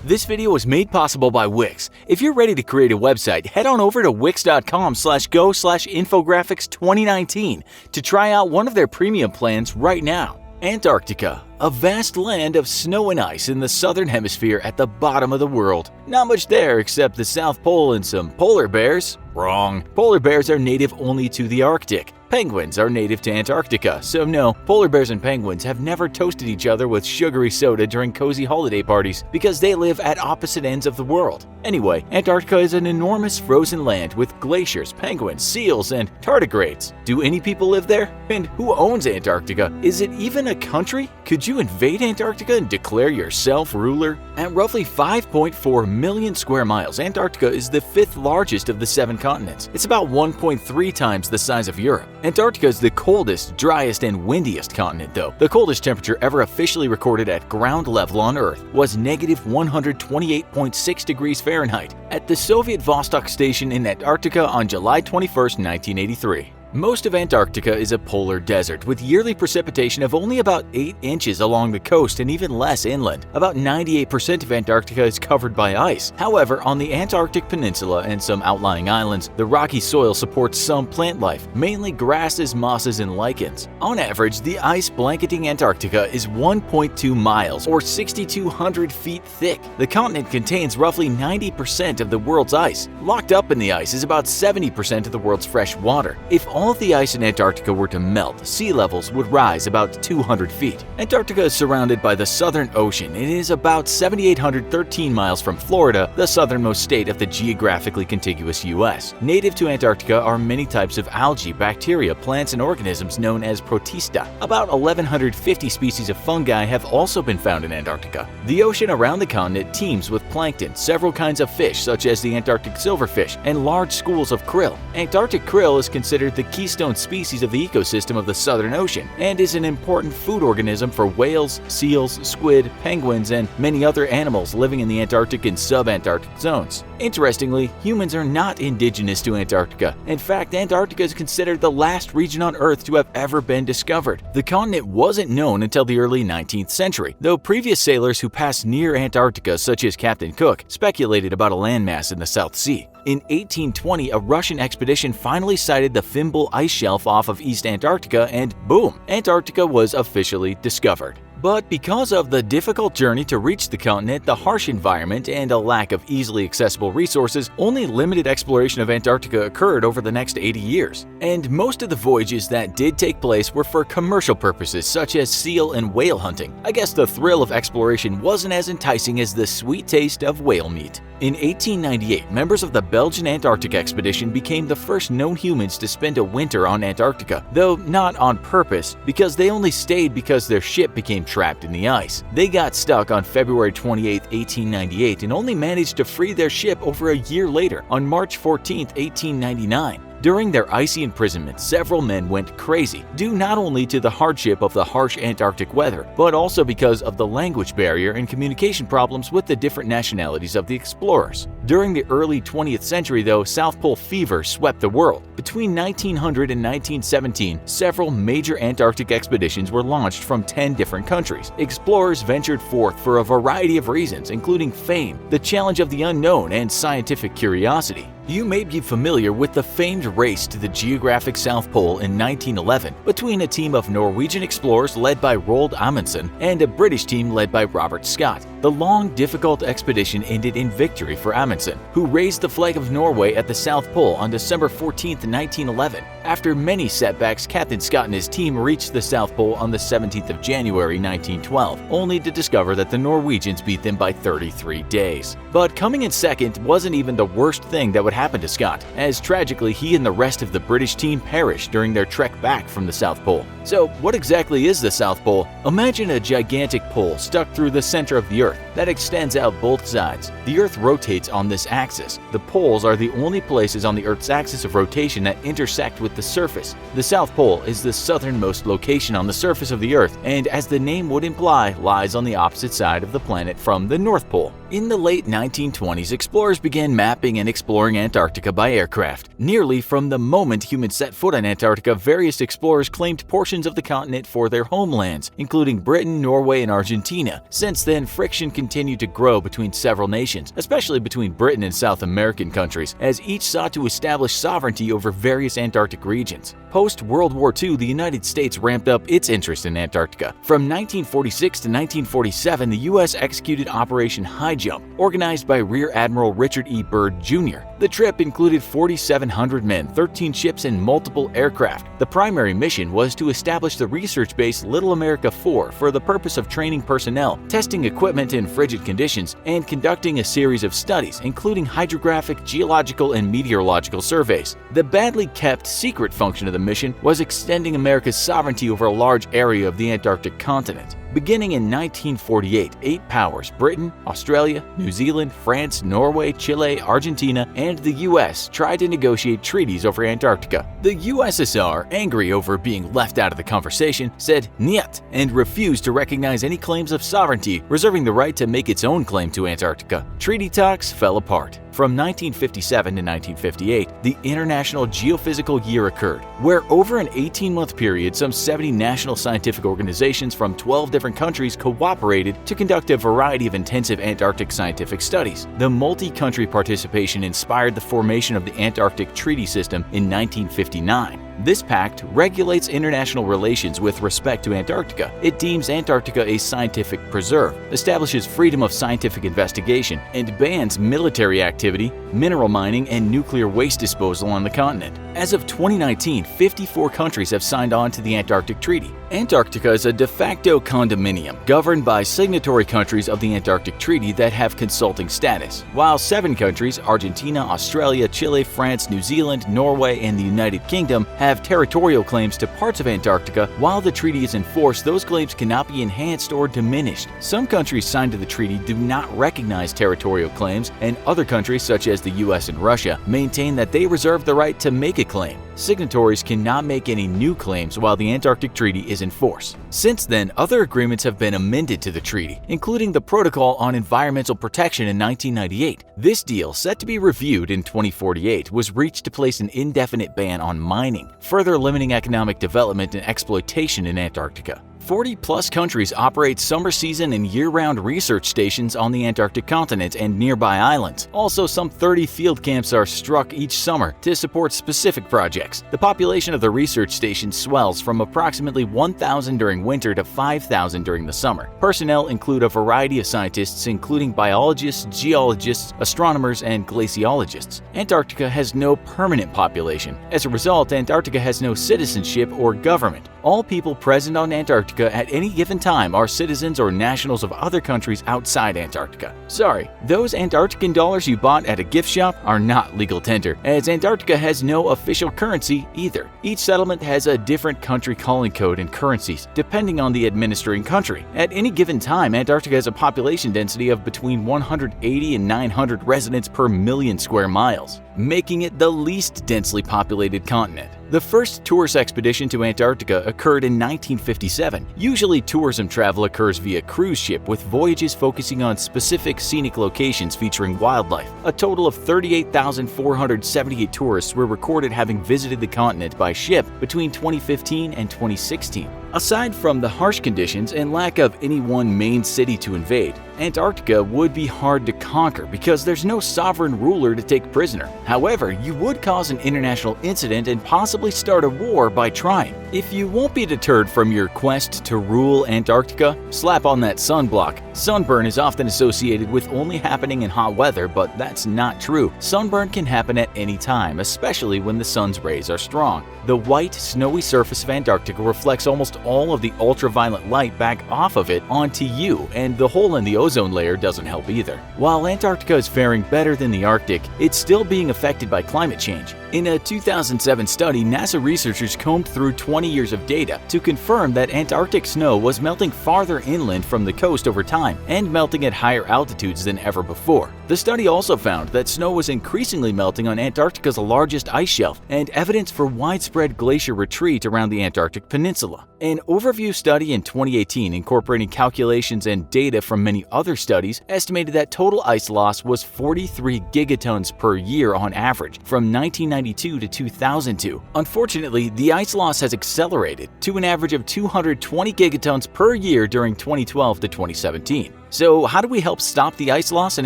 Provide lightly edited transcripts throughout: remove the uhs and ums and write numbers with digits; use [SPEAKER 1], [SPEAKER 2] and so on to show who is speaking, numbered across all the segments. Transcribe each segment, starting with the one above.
[SPEAKER 1] This video was made possible by Wix. If you're ready to create a website, head on over to wix.com/go/infographics2019 to try out one of their premium plans right now. Antarctica, a vast land of snow and ice in the southern hemisphere at the bottom of the world. Not much there except the South Pole and some polar bears. Wrong. Polar bears are native only to the Arctic. Penguins are native to Antarctica, so no, polar bears and penguins have never toasted each other with sugary soda during cozy holiday parties because they live at opposite ends of the world. Anyway, Antarctica is an enormous frozen land with glaciers, penguins, seals, and tardigrades. Do any people live there? And who owns Antarctica? Is it even a country? Could you invade Antarctica and declare yourself ruler? At roughly 5.4 million square miles, Antarctica is the fifth largest of the 7 continents. It's about 1.3 times the size of Europe. Antarctica is the coldest, driest, and windiest continent, though. The coldest temperature ever officially recorded at ground level on Earth was -128.6 degrees Fahrenheit at the Soviet Vostok Station in Antarctica on July 21, 1983. Most of Antarctica is a polar desert with yearly precipitation of only about 8 inches along the coast and even less inland. About 98% of Antarctica is covered by ice. However, on the Antarctic Peninsula and some outlying islands, the rocky soil supports some plant life, mainly grasses, mosses, and lichens. On average, the ice blanketing Antarctica is 1.2 miles or 6,200 feet thick. The continent contains roughly 90% of the world's ice. Locked up in the ice is about 70% of the world's fresh water. If all of the ice in Antarctica were to melt, sea levels would rise about 200 feet. Antarctica is surrounded by the Southern Ocean. It is about 7,813 miles from Florida, the southernmost state of the geographically contiguous U.S. Native to Antarctica are many types of algae, bacteria, plants, and organisms known as protista. About 1,150 species of fungi have also been found in Antarctica. The ocean around the continent teems with plankton, several kinds of fish such as the Antarctic silverfish, and large schools of krill. Antarctic krill is considered the keystone species of the ecosystem of the Southern Ocean and is an important food organism for whales, seals, squid, penguins, and many other animals living in the Antarctic and subantarctic zones. Interestingly, humans are not indigenous to Antarctica. In fact, Antarctica is considered the last region on Earth to have ever been discovered. The continent wasn't known until the early 19th century, though previous sailors who passed near Antarctica, such as Captain Cook, speculated about a landmass in the South Sea. In 1820, a Russian expedition finally sighted the Fimbul ice shelf off of East Antarctica and boom, Antarctica was officially discovered. But because of the difficult journey to reach the continent, the harsh environment, and a lack of easily accessible resources, only limited exploration of Antarctica occurred over the next 80 years. And most of the voyages that did take place were for commercial purposes such as seal and whale hunting. I guess the thrill of exploration wasn't as enticing as the sweet taste of whale meat. In 1898, members of the Belgian Antarctic expedition became the first known humans to spend a winter on Antarctica, though not on purpose, because they only stayed because their ship became trapped in the ice. They got stuck on February 28, 1898, and only managed to free their ship over a year later, on March 14, 1899. During their icy imprisonment, several men went crazy, due not only to the hardship of the harsh Antarctic weather, but also because of the language barrier and communication problems with the different nationalities of the explorers. During the early 20th century, though, South Pole fever swept the world. Between 1900 and 1917, several major Antarctic expeditions were launched from 10 different countries. Explorers ventured forth for a variety of reasons, including fame, the challenge of the unknown, and scientific curiosity. You may be familiar with the famed race to the geographic South Pole in 1911 between a team of Norwegian explorers led by Roald Amundsen and a British team led by Robert Scott. The long, difficult expedition ended in victory for Amundsen, who raised the flag of Norway at the South Pole on December 14, 1911. After many setbacks, Captain Scott and his team reached the South Pole on the 17th of January 1912, only to discover that the Norwegians beat them by 33 days. But coming in second wasn't even the worst thing that would happen to Scott, as tragically he and the rest of the British team perished during their trek back from the South Pole. So what exactly is the South Pole? Imagine a gigantic pole stuck through the center of the Earth that extends out both sides. The Earth rotates on this axis. The poles are the only places on the Earth's axis of rotation that intersect with the surface. The South Pole is the southernmost location on the surface of the Earth, and as the name would imply, lies on the opposite side of the planet from the North Pole. In the late 1920s, explorers began mapping and exploring Antarctica by aircraft. Nearly from the moment humans set foot on Antarctica, various explorers claimed portions of the continent for their homelands, including Britain, Norway, and Argentina. Since then, friction continued to grow between several nations, especially between Britain and South American countries, as each sought to establish sovereignty over various Antarctic regions. Post-World War II, the United States ramped up its interest in Antarctica. From 1946 to 1947, the U.S. executed Operation High Jump, organized by Rear Admiral Richard E. Byrd, Jr. The trip included 4,700 men, 13 ships, and multiple aircraft. The primary mission was to establish the research base Little America 4 for the purpose of training personnel, testing equipment in frigid conditions, and conducting a series of studies, including hydrographic, geological, and meteorological surveys. The badly kept secret function of the mission was extending America's sovereignty over a large area of the Antarctic continent. Beginning in 1948, 8 powers – Britain, Australia, New Zealand, France, Norway, Chile, Argentina, and the US – tried to negotiate treaties over Antarctica. The USSR, angry over being left out of the conversation, said "Niet" and refused to recognize any claims of sovereignty, reserving the right to make its own claim to Antarctica. Treaty talks fell apart. From 1957 to 1958, the International Geophysical Year occurred, where over an 18-month period, some 70 national scientific organizations from 12 different countries cooperated to conduct a variety of intensive Antarctic scientific studies. The multi-country participation inspired the formation of the Antarctic Treaty System in 1959. This pact regulates international relations with respect to Antarctica. It deems Antarctica a scientific preserve, establishes freedom of scientific investigation, and bans military activity, mineral mining, and nuclear waste disposal on the continent. As of 2019, 54 countries have signed on to the Antarctic Treaty. Antarctica is a de facto condominium governed by signatory countries of the Antarctic Treaty that have consulting status, while 7 countries – Argentina, Australia, Chile, France, New Zealand, Norway, and the United Kingdom – have territorial claims to parts of Antarctica. While the treaty is in force, those claims cannot be enhanced or diminished. Some countries signed to the treaty do not recognize territorial claims, and other countries, such as the US and Russia, maintain that they reserve the right to make a claim. Signatories cannot make any new claims while the Antarctic Treaty is in force. Since then, other agreements have been amended to the treaty, including the Protocol on Environmental Protection in 1998. This deal, set to be reviewed in 2048, was reached to place an indefinite ban on mining, further limiting economic development and exploitation in Antarctica. 40-plus countries operate summer season and year-round research stations on the Antarctic continent and nearby islands. Also, some 30 field camps are struck each summer to support specific projects. The population of the research station swells from approximately 1,000 during winter to 5,000 during the summer. Personnel include a variety of scientists, including biologists, geologists, astronomers, and glaciologists. Antarctica has no permanent population. As a result, Antarctica has no citizenship or government. All people present on Antarctica at any given time are citizens or nationals of other countries outside Antarctica. Sorry, those Antarctican dollars you bought at a gift shop are not legal tender, as Antarctica has no official currency either. Each settlement has a different country calling code and currencies, depending on the administering country. At any given time, Antarctica has a population density of between 180 and 900 residents per million square miles, making it the least densely populated continent. The first tourist expedition to Antarctica occurred in 1957. Usually, tourism travel occurs via cruise ship, with voyages focusing on specific scenic locations featuring wildlife. A total of 38,478 tourists were recorded having visited the continent by ship between 2015 and 2016. Aside from the harsh conditions and lack of any one main city to invade, Antarctica would be hard to conquer because there's no sovereign ruler to take prisoner. However, you would cause an international incident and possibly start a war by trying. If you won't be deterred from your quest to rule Antarctica, slap on that sunblock. Sunburn is often associated with only happening in hot weather, but that's not true. Sunburn can happen at any time, especially when the sun's rays are strong. The white, snowy surface of Antarctica reflects almost all of the ultraviolet light back off of it onto you, and the hole in the ozone layer doesn't help either. While Antarctica is faring better than the Arctic, it's still being affected by climate change. In a 2007 study, NASA researchers combed through 20 years of data to confirm that Antarctic snow was melting farther inland from the coast over time and melting at higher altitudes than ever before. The study also found that snow was increasingly melting on Antarctica's largest ice shelf, and evidence for widespread glacier retreat around the Antarctic peninsula. An overview study in 2018 incorporating calculations and data from many other studies estimated that total ice loss was 43 gigatons per year on average from 1992 to 2002. Unfortunately, the ice loss has accelerated to an average of 220 gigatons per year during 2012 to 2017. So how do we help stop the ice loss in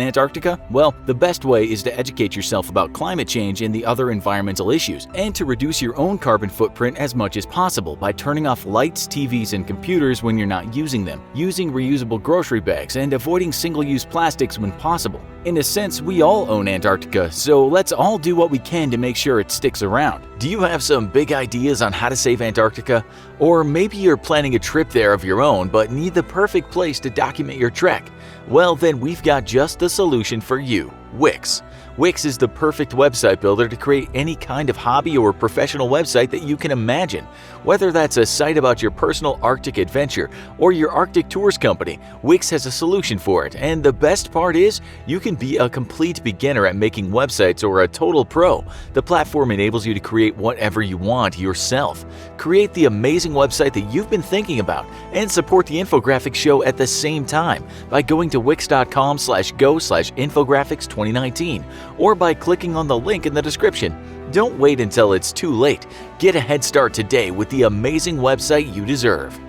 [SPEAKER 1] Antarctica? Well, the best way is to educate yourself about climate change and the other environmental issues, and to reduce your own carbon footprint as much as possible by turning off lights, TVs, and computers when you're not using them, using reusable grocery bags, and avoiding single-use plastics when possible. In a sense, we all own Antarctica, so let's all do what we can to make sure it sticks around. Do you have some big ideas on how to save Antarctica? Or maybe you're planning a trip there of your own but need the perfect place to document your trek? Well, then we've got just the solution for you: Wix. Wix is the perfect website builder to create any kind of hobby or professional website that you can imagine. Whether that's a site about your personal Arctic adventure or your Arctic tours company, Wix has a solution for it. And the best part is, you can be a complete beginner at making websites or a total pro. The platform enables you to create whatever you want yourself. Create the amazing website that you've been thinking about and support the infographics show at the same time by going to wix.com/go/infographics2019 or by clicking on the link in the description. Don't wait until it's too late. Get a head start today with the amazing website you deserve.